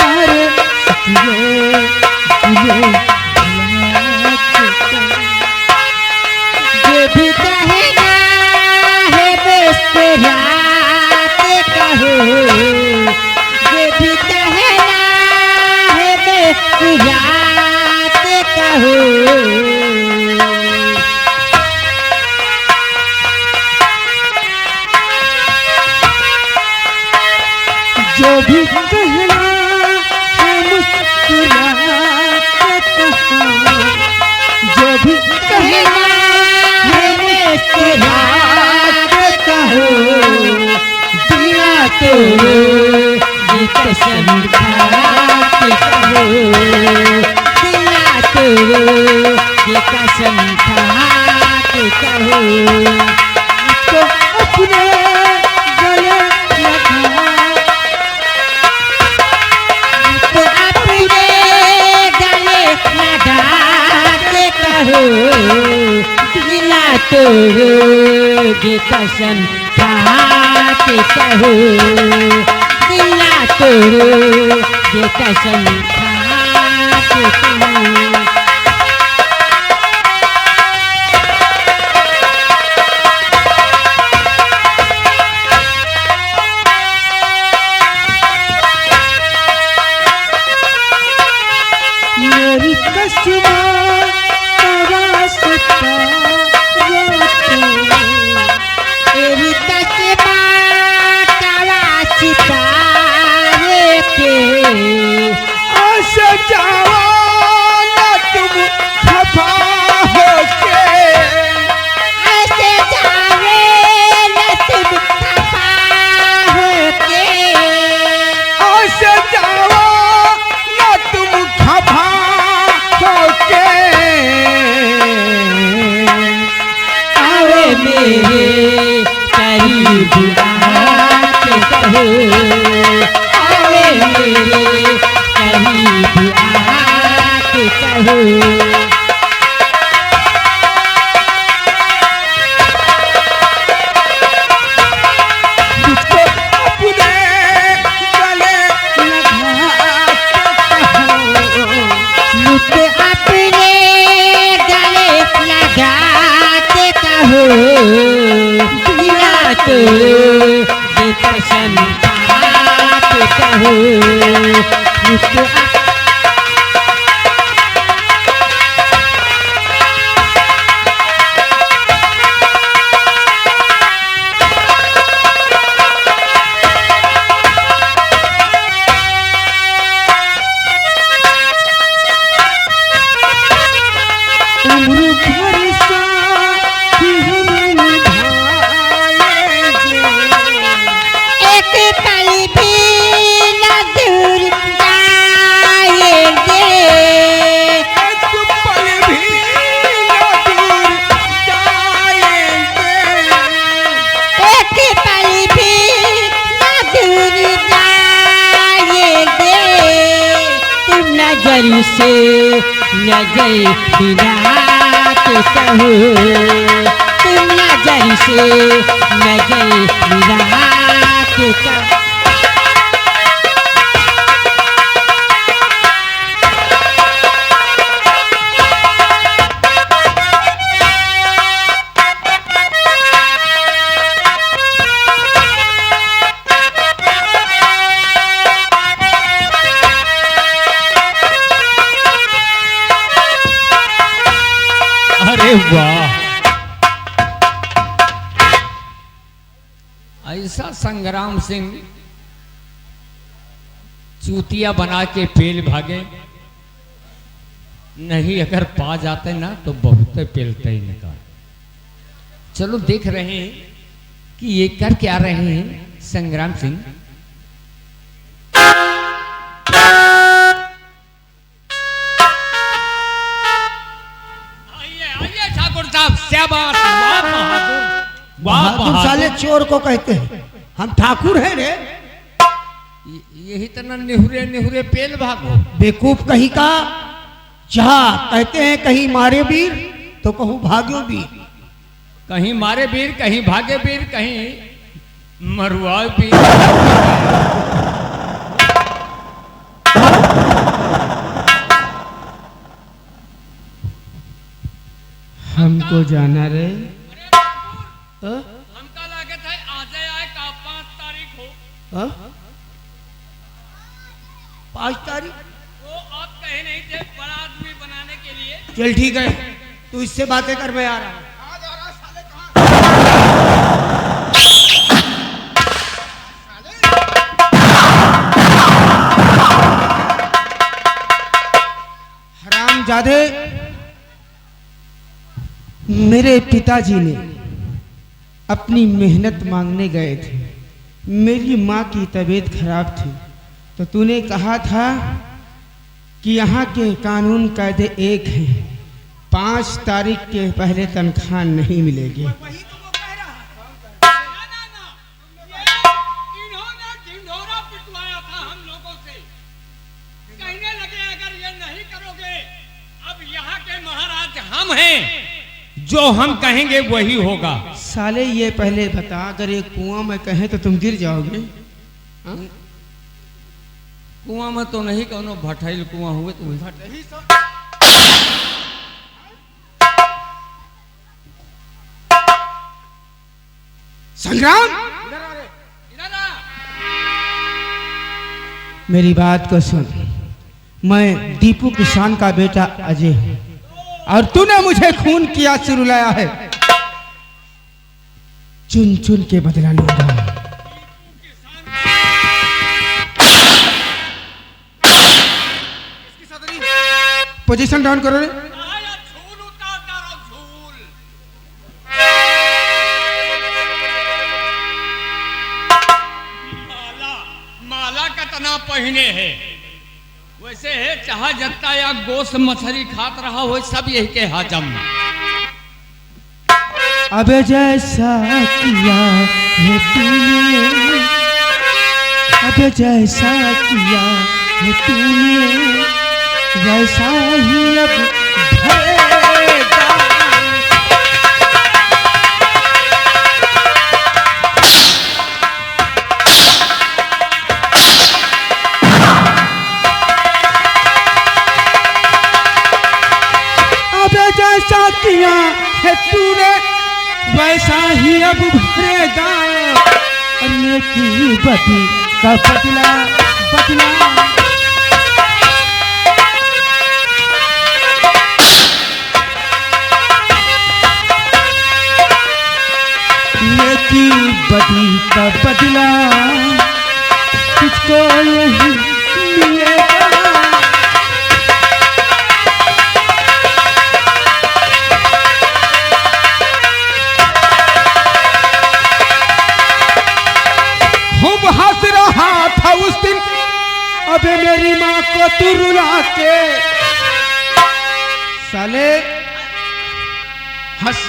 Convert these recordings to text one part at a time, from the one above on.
अरे सखिए दिले ये भी कहना है बस तेरा के कहो, ये भी कहना है बस तेरा के कहो। जो भी कहना है मुस्कुरा के कहो, जो भी कहना है मुस्कुरा के कहो। दिया तो ये कसम खा के कहो, दिया तो ये कसम खा के कहो। तो अपने गले लगा, तो अपने गले लगा के कहो। दिला तो ये कसम खा के कहो, दिला तो ये कसम खा के कहो। मेरी कसम का वास्ता रोके, मेरी कसम का वास्ता रोके। ऐसे जाओ ना तुम खफा होके, ऐसे जावे न तुम खफा होके। ऐसे जाओ ना तुम खफा होके। आवे मेरे करीब आके कहो, आवे मेरे करीब आके कहो। मुझको अपने गले लगा के कहो, मुझको अपने गले लगा के कहो। दिला तो ये कसम खा के कहो, मुझको उम्र भर साथी हम निभाएंगे। एक पल भी न दूर जाएंगे, एक पल भी न दूर जाएंगे। एक पल भी न दूर जाएंगे। तुम नजर से नजर मिला के कहो, तुम नजर से नजर मिला के कहो। अरे वाह, ऐसा संग्राम सिंह चूतिया बना के पेल भागे नहीं, अगर पा जाते ना तो बहुत पेलते ही निकाल। चलो देख रहे हैं कि ये कर क्या रहे हैं संग्राम सिंह। आइए ठाकुर साहब, शाबाश, वाह बहादुर, वाह बहादुर साले चोर को कहते हैं, हम ठाकुर हैं रे। यही तना निहुरे निहुरे पेल भागो। बेवकूफ कहीं का, जहाँ कहते हैं कहीं मारे वीर तो कहूँ भाग्यो वीर। कहीं मारे वीर, कहीं भागे वीर, कहीं मरुआ वीर। हमको जाना रे। हमका लागत है आज आए का 5 तारीख हो। 5 तारीख? वो आप कहे नहीं थे बड़ा आदमी बनाने के लिए। चल ठीक है, तू इससे बातें कर, मैं आ रहा हूँ। हरामजादे, मेरे पिताजी ने अपनी मेहनत मांगने गए थे। मेरी माँ की तबीयत खराब थी, तो तूने कहा था कि यहाँ के कानून कायदे एक हैं, 5 तारीख के पहले तनख्वाह नहीं मिलेगी। वही तो वो कह रहा है। ना, ये इन्होंने ढिंढोरा पिटवाया था हम लोगों से। कहने लगे अगर ये नहीं करोगे, अब यहाँ के महाराज हम हैं, जो हम कहेंगे वही होगा। साले ये पहले बता, अगर ये कुआं में कहें तो तुम गिर जाओगे? कुआं में तो नहीं, कौनो भटैल कुआं हुए तो संग्राम, मेरी बात को सुन। मैं दीपू किसान का बेटा अजय हूं, और तूने मुझे खून की आग से रुलाया है। चुन चुन के बदला लूंगा। पोजीशन डाउन करो रे। माला का तना पहने है, वैसे है चाह जत्ता या गोश्त मछली खात रहा हो, सब यही के हजम। अब जैसा किया है तूने, अब जैसा किया है तूने, वैसा ही अब भरेगा। अब जैसा किया है तूने, वैसा ही अब भरेगा। नेकी बदी का बदला बदला। नेकी बदी का बदला तुझको यही मिलेगा। खूब हंस रहा था उस दिन, अबे मेरी माँ को तू रुला के। साले हंस,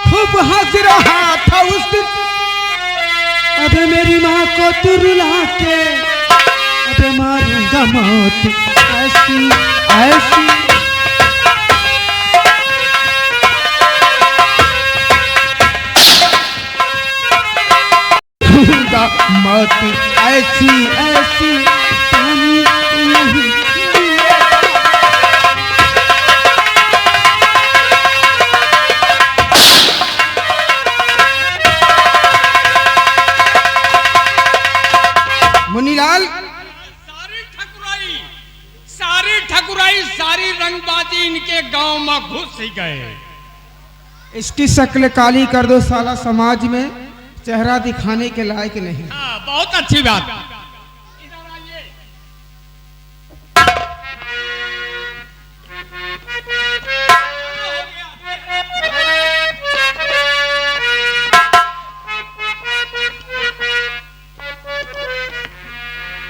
खूब हंस रहा था उस दिन, अबे मेरी माँ को तू रुला के। अबे मारूंगा मौत ऐसी ऐसी। मौत ऐसी ऐसी पानी नहीं मुनीलाल। सारी ठकुराई सारी रंगबाजी इनके गांव में घुस ही गए। इसकी शक्ल काली कर दो साला, समाज में चेहरा दिखाने के लायक नहीं। हाँ, बहुत अच्छी बात। इधर आइए।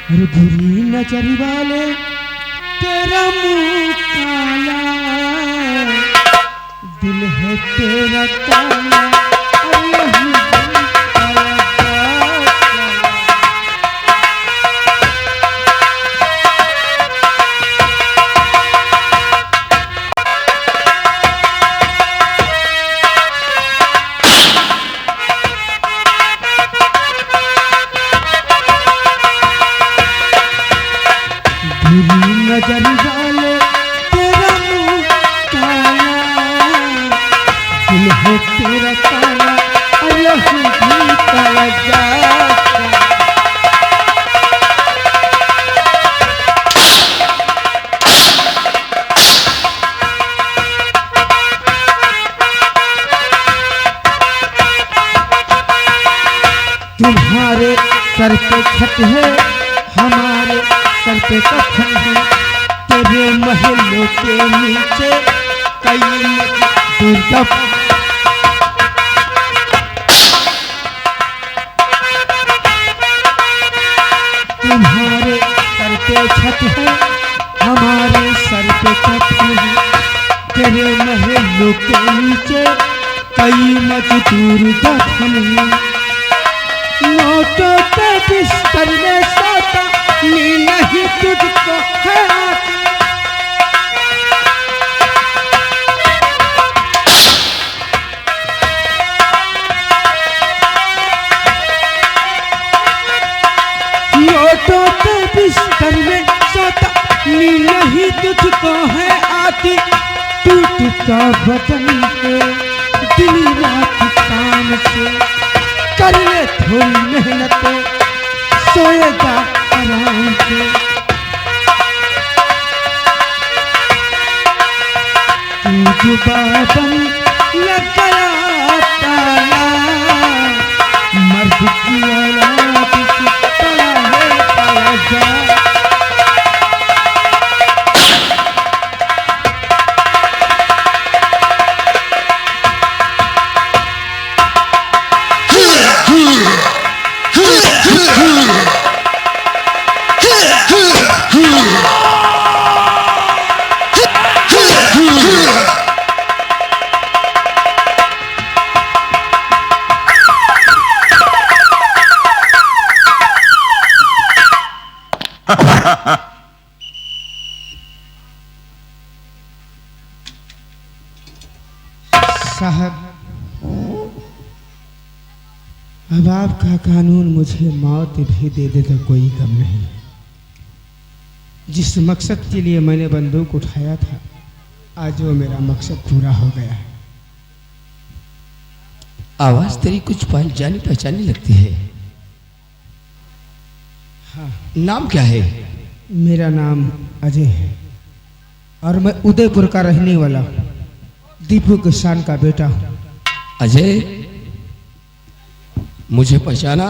अरे बुरी नजर वाले तेरा मुंह काला, दिल है तेरा काला। है तेरा काला लहू भी काला जाता। तुम्हारे सर पे छत है, हमारे सर पे कफन है, तेरे महलों के नीचे कई दुर्लभ। तुम्हारे सर पे छत है, हमारे सर पे कफन है, तेरे महलों के नीचे कई मजदूर दफन है। नोटों पे बिस्तर में सोता नींद नहीं तुझको है आती। नोटों पे बिस्तर में सोता नींद नहीं तुझको है आती। टूटता बदन पे दिन रात काम से कर ले थोड़ी मेहनत, सोएगा आराम से। तू जुबान लग गया ताला, मर्द की औलाद की तरह है काला जा। साहब, अब आपका कानून मुझे मौत भी दे दे तो कोई गम नहीं। जिस मकसद के लिए मैंने बंदूक उठाया था, आज वो मेरा मकसद पूरा हो गया है। आवाज तेरी कुछ जानी पहचानी लगती है। हाँ, नाम क्या है? मेरा नाम अजय है और मैं उदयपुर का रहने वाला दीपू किसान का बेटा हूँ। अजय, मुझे पहचाना?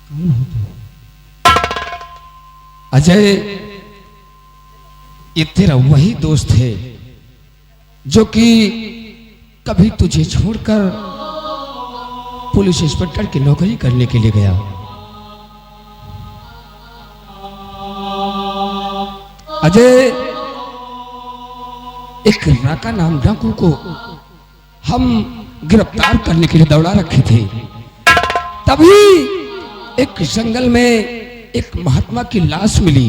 कौन हो तुम? अजय, ये तेरा वही दोस्त है जो कि कभी तुझे छोड़कर पुलिस इंस्पेक्टर की नौकरी करने के लिए गया। अजय, एक राका नाम डाकू को हम गिरफ्तार करने के लिए दौड़ा रखे थे। तभी एक जंगल में एक महात्मा की लाश मिली।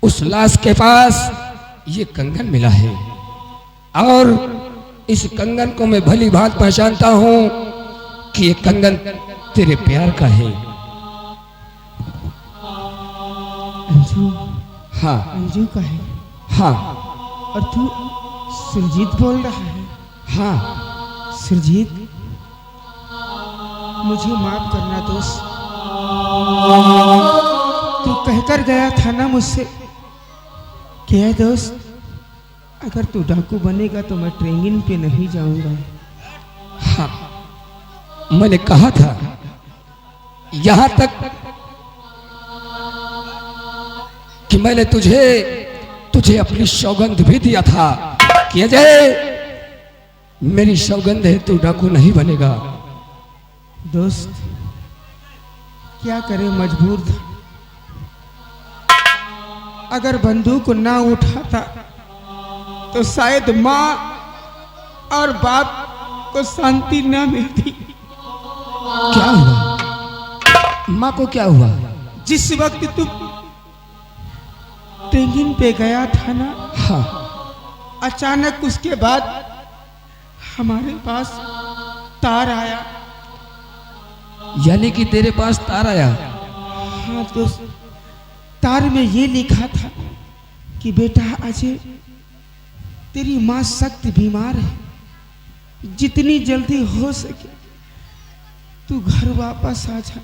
उस लाश के पास ये कंगन मिला है और इस कंगन को मैं भली भांति पहचानता हूं कि ये कंगन तेरे प्यार का है। अंजू? हाँ। अंजू का है? हाँ। और तू सुरजीत बोल रहा है? हाँ। सुरजीत, मुझे माफ करना दोस्त। तू कहकर गया था ना मुझसे, क्या है दोस्त, अगर तू डाकू बनेगा तो मैं ट्रेनिंग पे नहीं जाऊंगा। हाँ, मैंने कहा था। यहां तक कि मैंने तुझे अपनी सौगंध भी दिया था कि अजय, मेरी सौगंध है, तू डाकू नहीं बनेगा। दोस्त, क्या करे, मजबूर था। अगर बंदूक ना उठाता तो शायद माँ और बाप को शांति न मिलती। क्या हुआ? माँ को क्या हुआ? जिस वक्त तू ट्रेनिंग पे गया था ना, हाँ, अचानक उसके बाद हमारे पास तार आया। यानी कि तेरे पास तार आया? हाँ दोस्त, तार में ये लिखा था कि बेटा अजय, तेरी माँ सख्त बीमार है, जितनी जल्दी हो सके तू घर वापस आ जा।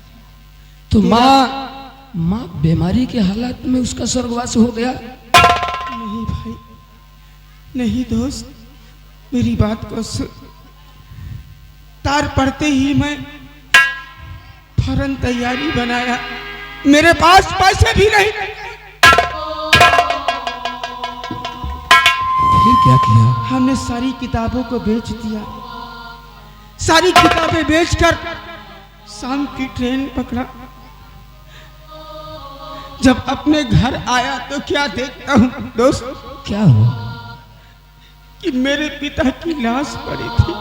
तो माँ बीमारी के हालात में उसका स्वर्गवास हो गया? नहीं भाई, नहीं दोस्त, मेरी बात को सुन। तार पड़ते ही मैं फौरन तैयारी बनाया, मेरे पास पैसे भी नहीं। फिर क्या किया? हमने सारी किताबों को बेच दिया, सारी किताबें बेचकर शाम की ट्रेन पकड़ा। जब अपने घर आया तो क्या देखता हूँ दोस्त, क्या हुआ? कि मेरे पिता की लाश पड़ी थी।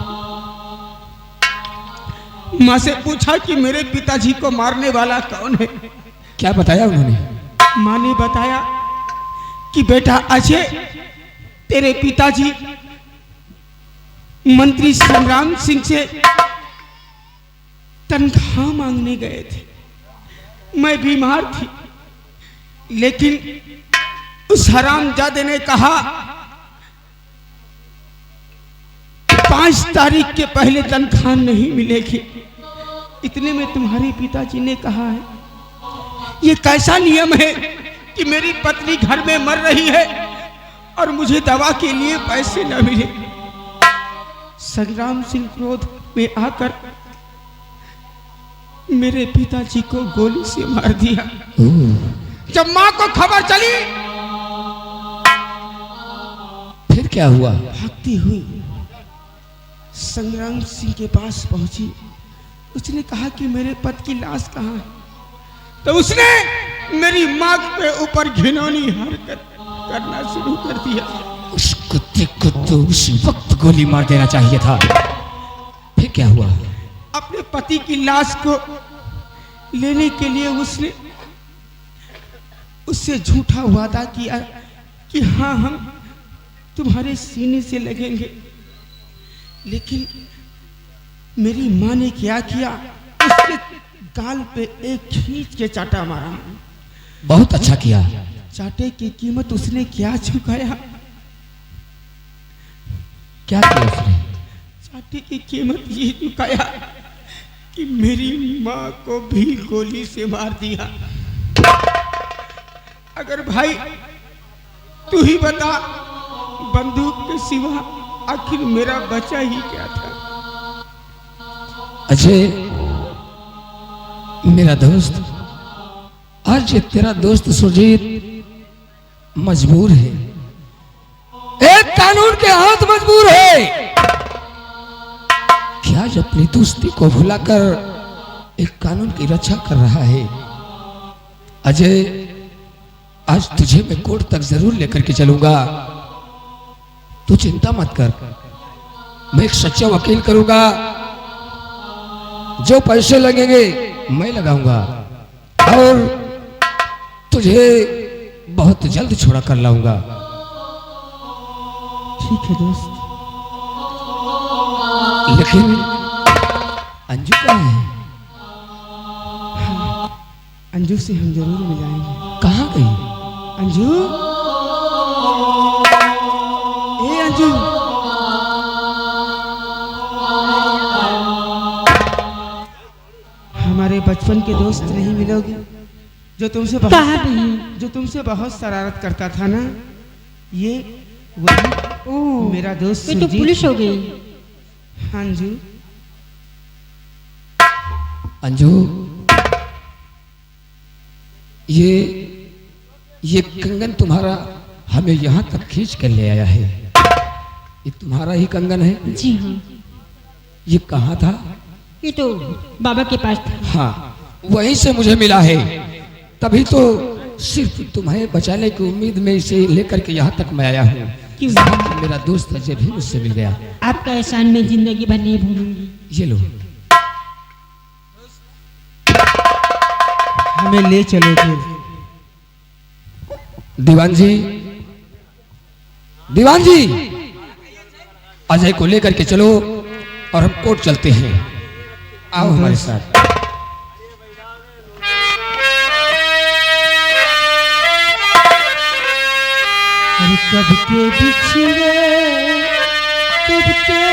माँ से पूछा कि मेरे पिताजी को मारने वाला कौन है। क्या बताया उन्होंने? माँ ने बताया कि बेटा अजय, तेरे पिताजी मंत्री संग्राम सिंह से तनख्वाह मांगने गए थे। मैं बीमार थी, लेकिन उस हरामजादे ने कहा 5 तारीख के पहले तनख्वाह नहीं मिलेगी। इतने में तुम्हारे पिताजी ने कहा है, ये कैसा नियम है कि मेरी पत्नी घर में मर रही है और मुझे दवा के लिए पैसे न मिले। संग्राम सिंह क्रोध में आकर मेरे पिताजी को गोली से मार दिया। जब मां को खबर चली, फिर क्या हुआ? भागती हुई संग्राम सिंह के पास पहुंची। उसने कहा कि मेरे पति की लाश कहाँ है। तो उसने मेरी मां के ऊपर घिनौनी हरकत करना शुरू कर दिया। उस कुत्ते को तो उसी वक्त गोली मार देना चाहिए था। फिर क्या हुआ? अपने पति की लाश को लेने के लिए उसने उससे झूठा वादा किया कि हाँ, हम तुम्हारे सीने से लगेंगे। लेकिन मेरी माँ ने क्या किया, उसके गाल पे एक खींच के चाटा मारा। बहुत अच्छा किया। चाटे की कीमत उसने क्या चुकाया? क्या किया उसने? चाटे की कीमत ये चुकाया कि मेरी माँ को भी गोली से मार दिया। अगर भाई तू ही बता, बंदूक के सिवा आखिर मेरा बचा ही क्या था? अजय मेरा दोस्त, आज ये तेरा दोस्त सुरजीत मजबूर है, एक कानून के हाथ मजबूर है। क्या आज अपनी दोस्ती को भुलाकर एक कानून की रक्षा कर रहा है? अजय, आज तुझे मैं कोर्ट तक जरूर लेकर के चलूंगा। तू चिंता मत कर, मैं एक सच्चा वकील करूंगा। जो पैसे लगेंगे मैं लगाऊंगा और तुझे बहुत जल्द छोड़ा कर लाऊंगा। ठीक है दोस्त। लेकिन अंजू कहाँ है? अंजू से हम जरूर मिलाएंगे। कहाँ गई? अंजू, ए अंजू, हमारे बचपन के दोस्त नहीं मिलोगे? जो तुमसे बहुत शरारत करता था ना, ये वही मेरा दोस्त ये तो सुरजीत। पुलिस हो गई। हाँ अंजू, अंजू, ये कंगन तुम्हारा हमें यहाँ तक खींच कर ले आया है। ये तुम्हारा ही कंगन है? जी हाँ, ये कहाँ था? ये तो बाबा के पास था। हाँ, वहीं से मुझे मिला है। तभी तो सिर्फ तुम्हें बचाने की उम्मीद में इसे लेकर के यहाँ तक मैं आया हूँ। क्यों? मेरा दोस्त अजय भी मुझसे मिल गया। आपका एहसान मैं जिंदगी भर नहीं भूलूंगी। ये लो। हमें ले चलोगे? दीवान जी, दीवान जी, अजय को लेकर के चलो और हम कोर्ट चलते हैं। आओ हमारे साथ। अरे कब के बिछड़े के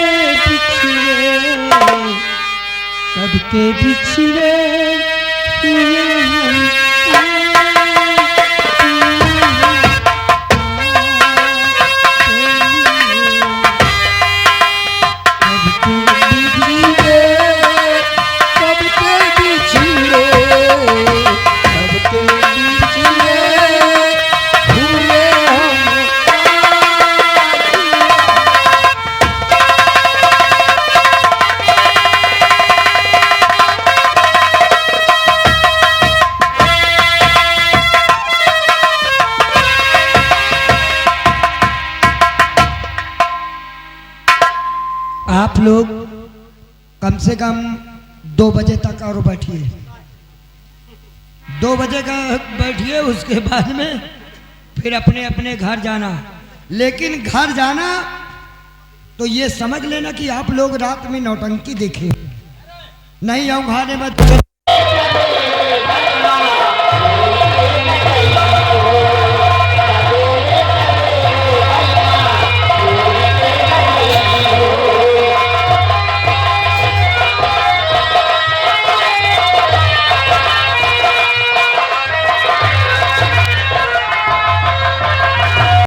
बिछड़े, कब के बिछड़े हुए हम आप लोग कम से कम 2 बजे तक और बैठिए, 2 बजे का बैठिए, उसके बाद में फिर अपने अपने घर जाना। लेकिन घर जाना तो ये समझ लेना कि आप लोग रात में नौटंकी देखे, नहीं आऊँ खाने में